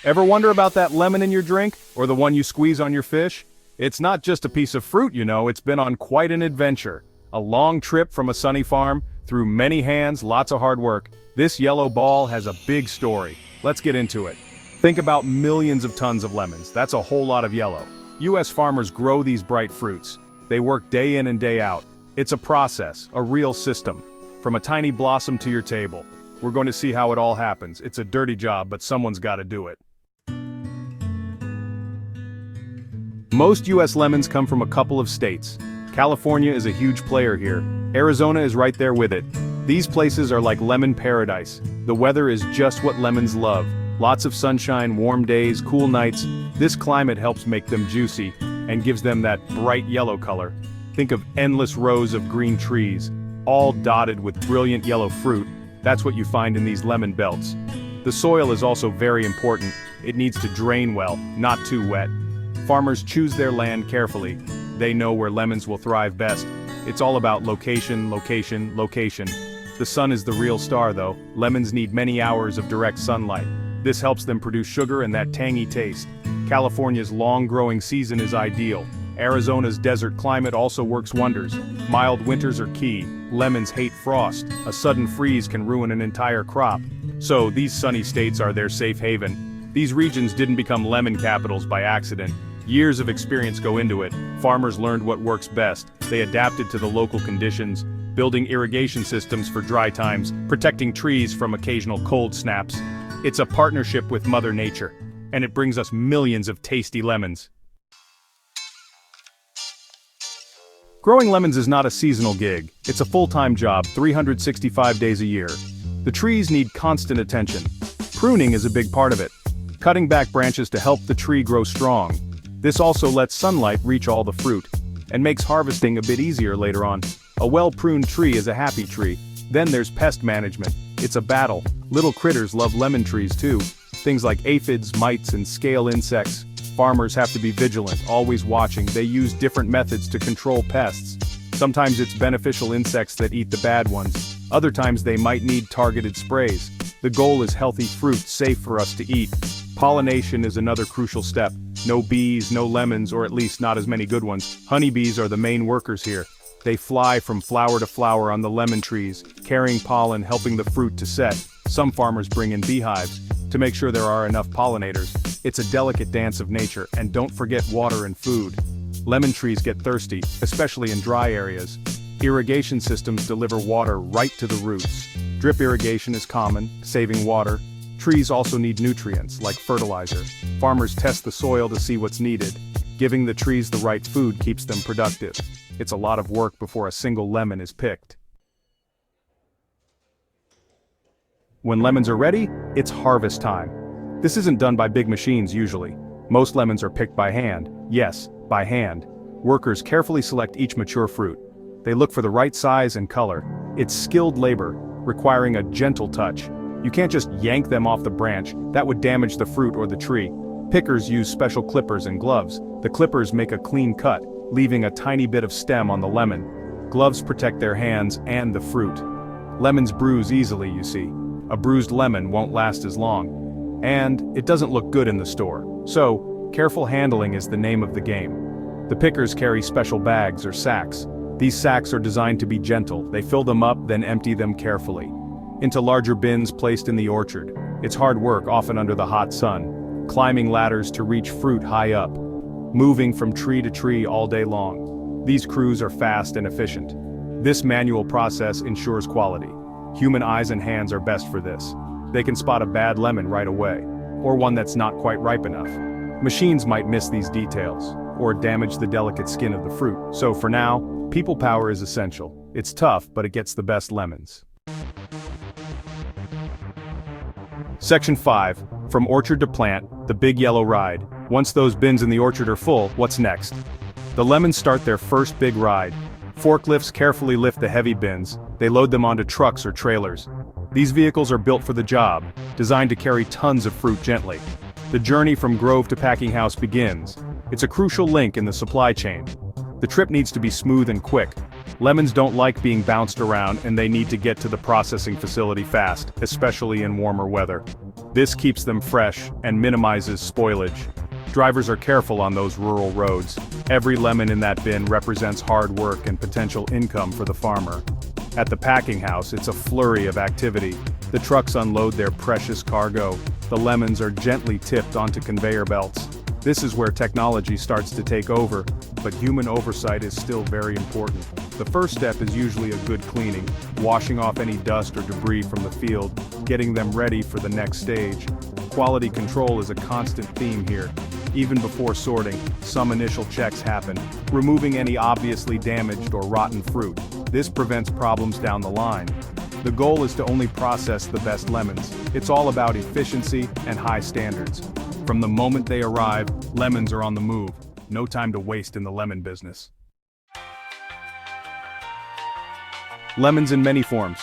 Ever wonder about that lemon in your drink, or the one you squeeze on your fish? It's not just a piece of fruit, it's been on quite an adventure. A long trip from a sunny farm, through many hands, lots of hard work. This yellow ball has a big story. Let's get into it. Think about millions of tons of lemons, that's a whole lot of yellow. US farmers grow these bright fruits. They work day in and day out. It's a process, a real system. From a tiny blossom to your table. We're going to see how it all happens. It's a dirty job, but someone's got to do it. Most US lemons come from a couple of states. California is a huge player here. Arizona is right there with it. These places are like lemon paradise. The weather is just what lemons love. Lots of sunshine, warm days, cool nights. This climate helps make them juicy and gives them that bright yellow color. Think of endless rows of green trees, all dotted with brilliant yellow fruit. That's what you find in these lemon belts. The soil is also very important. It needs to drain well, not too wet. Farmers choose their land carefully. They know where lemons will thrive best. It's all about location, location, location. The sun is the real star though. Lemons need many hours of direct sunlight. This helps them produce sugar and that tangy taste. California's long growing season is ideal. Arizona's desert climate also works wonders. Mild winters are key. Lemons hate frost. A sudden freeze can ruin an entire crop. So these sunny states are their safe haven. These regions didn't become lemon capitals by accident. Years of experience go into it. Farmers learned what works best. They adapted to the local conditions, building irrigation systems for dry times, protecting trees from occasional cold snaps. It's a partnership with Mother Nature, and it brings us millions of tasty lemons. Growing lemons is not a seasonal gig. It's a full-time job, 365 days a year. The trees need constant attention. Pruning is a big part of it. Cutting back branches to help the tree grow strong. This also lets sunlight reach all the fruit, and makes harvesting a bit easier later on. A well-pruned tree is a happy tree. Then there's pest management. It's a battle. Little critters love lemon trees too. Things like aphids, mites, and scale insects. Farmers have to be vigilant, always watching. They use different methods to control pests. Sometimes it's beneficial insects that eat the bad ones. Other times they might need targeted sprays. The goal is healthy fruit safe for us to eat. Pollination is another crucial step. No bees, no lemons, or at least not as many good ones. Honeybees are the main workers here. They fly from flower to flower on the lemon trees, carrying pollen, helping the fruit to set. Some farmers bring in beehives to make sure there are enough pollinators. It's a delicate dance of nature, and don't forget water and food. Lemon trees get thirsty, especially in dry areas. Irrigation systems deliver water right to the roots. Drip irrigation is common, saving water. Trees also need nutrients, like fertilizer. Farmers test the soil to see what's needed. Giving the trees the right food keeps them productive. It's a lot of work before a single lemon is picked. When lemons are ready, it's harvest time. This isn't done by big machines usually. Most lemons are picked by hand. Yes, by hand. Workers carefully select each mature fruit. They look for the right size and color. It's skilled labor, requiring a gentle touch. You can't just yank them off the branch, that would damage the fruit or the tree. Pickers use special clippers and gloves. The clippers make a clean cut, leaving a tiny bit of stem on the lemon. Gloves protect their hands and the fruit. Lemons bruise easily, you see. A bruised lemon won't last as long. And it doesn't look good in the store. So, careful handling is the name of the game. The pickers carry special bags or sacks. These sacks are designed to be gentle. They fill them up, then empty them carefully into larger bins placed in the orchard. It's hard work, often under the hot sun. Climbing ladders to reach fruit high up. Moving from tree to tree all day long. These crews are fast and efficient. This manual process ensures quality. Human eyes and hands are best for this. They can spot a bad lemon right away, or one that's not quite ripe enough. Machines might miss these details, or damage the delicate skin of the fruit. So for now, people power is essential. It's tough, but it gets the best lemons. Section 5. From orchard to plant, the big yellow ride. Once those bins in the orchard are full, what's next? The lemons start their first big ride. Forklifts carefully lift the heavy bins. They load them onto trucks or trailers. These vehicles are built for the job, designed to carry tons of fruit gently. The journey from grove to packing house begins. It's a crucial link in the supply chain. The trip needs to be smooth and quick. Lemons don't like being bounced around, and they need to get to the processing facility fast, especially in warmer weather. This keeps them fresh and minimizes spoilage. Drivers are careful on those rural roads. Every lemon in that bin represents hard work and potential income for the farmer. At the packing house, it's a flurry of activity. The trucks unload their precious cargo. The lemons are gently tipped onto conveyor belts. This is where technology starts to take over, but human oversight is still very important. The first step is usually a good cleaning, washing off any dust or debris from the field, getting them ready for the next stage. Quality control is a constant theme here. Even before sorting, some initial checks happen, removing any obviously damaged or rotten fruit. This prevents problems down the line. The goal is to only process the best lemons. It's all about efficiency and high standards. From the moment they arrive, lemons are on the move. No time to waste in the lemon business. Lemons in many forms.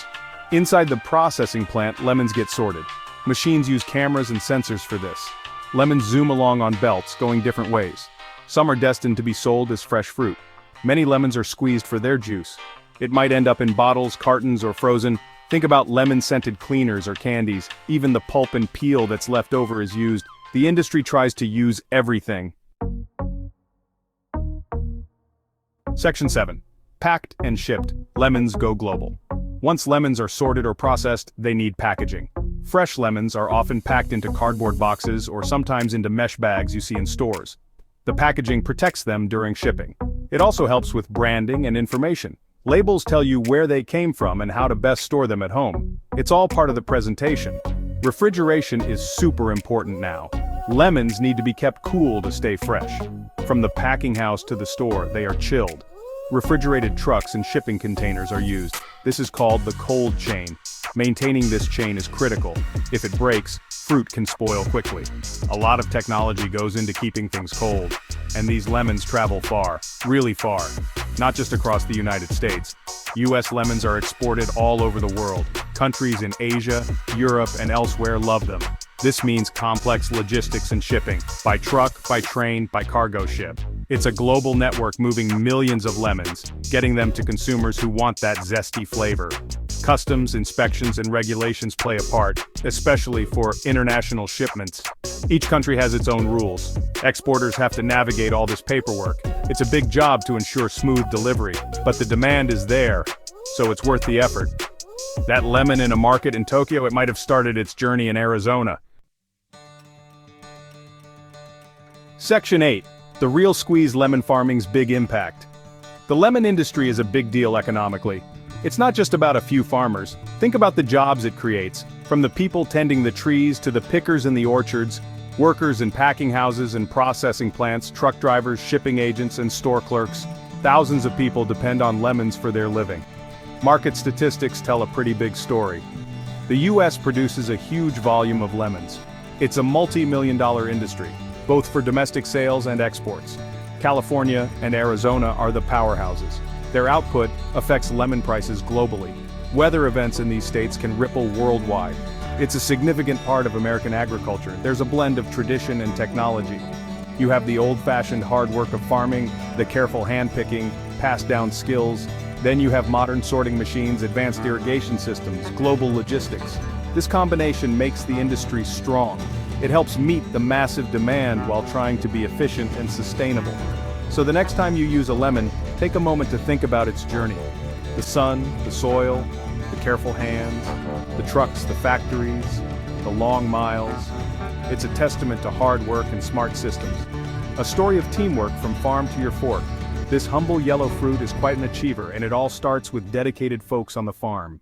Inside the processing plant, lemons get sorted. Machines use cameras and sensors for this. Lemons zoom along on belts, going different ways. Some are destined to be sold as fresh fruit. Many lemons are squeezed for their juice. It might end up in bottles, cartons, or frozen. Think about lemon-scented cleaners or candies. Even the pulp and peel that's left over is used. The industry tries to use everything. Section 7. Packed and shipped, lemons go global. Once lemons are sorted or processed, they need packaging. Fresh lemons are often packed into cardboard boxes or sometimes into mesh bags you see in stores. The packaging protects them during shipping. It also helps with branding and information. Labels tell you where they came from and how to best store them at home. It's all part of the presentation. Refrigeration is super important now. Lemons need to be kept cool to stay fresh. From the packing house to the store, they are chilled. Refrigerated trucks and shipping containers are used. This is called the cold chain. Maintaining this chain is critical. If it breaks, fruit can spoil quickly. A lot of technology goes into keeping things cold. And these lemons travel far, really far. Not just across the United States. US lemons are exported all over the world. Countries in Asia, Europe, and elsewhere love them. This means complex logistics and shipping, by truck, by train, by cargo ship. It's a global network moving millions of lemons, getting them to consumers who want that zesty flavor. Customs, inspections, and regulations play a part, especially for international shipments. Each country has its own rules. Exporters have to navigate all this paperwork. It's a big job to ensure smooth delivery, but the demand is there, so it's worth the effort. That lemon in a market in Tokyo, it might have started its journey in Arizona. Section 8. The Real Squeeze Lemon Farming's Big Impact. The lemon industry is a big deal economically. It's not just about a few farmers. Think about the jobs it creates, from the people tending the trees to the pickers in the orchards, workers in packing houses and processing plants, truck drivers, shipping agents, and store clerks. Thousands of people depend on lemons for their living. Market statistics tell a pretty big story. The US produces a huge volume of lemons. It's a multi-million-dollar industry, both for domestic sales and exports. California and Arizona are the powerhouses. Their output affects lemon prices globally. Weather events in these states can ripple worldwide. It's a significant part of American agriculture. There's a blend of tradition and technology. You have the old-fashioned hard work of farming, the careful hand-picking, passed-down skills. Then you have modern sorting machines, advanced irrigation systems, global logistics. This combination makes the industry strong. It helps meet the massive demand while trying to be efficient and sustainable. So the next time you use a lemon, take a moment to think about its journey. The sun, the soil, the careful hands, the trucks, the factories, the long miles. It's a testament to hard work and smart systems. A story of teamwork from farm to your fork. This humble yellow fruit is quite an achiever, and it all starts with dedicated folks on the farm.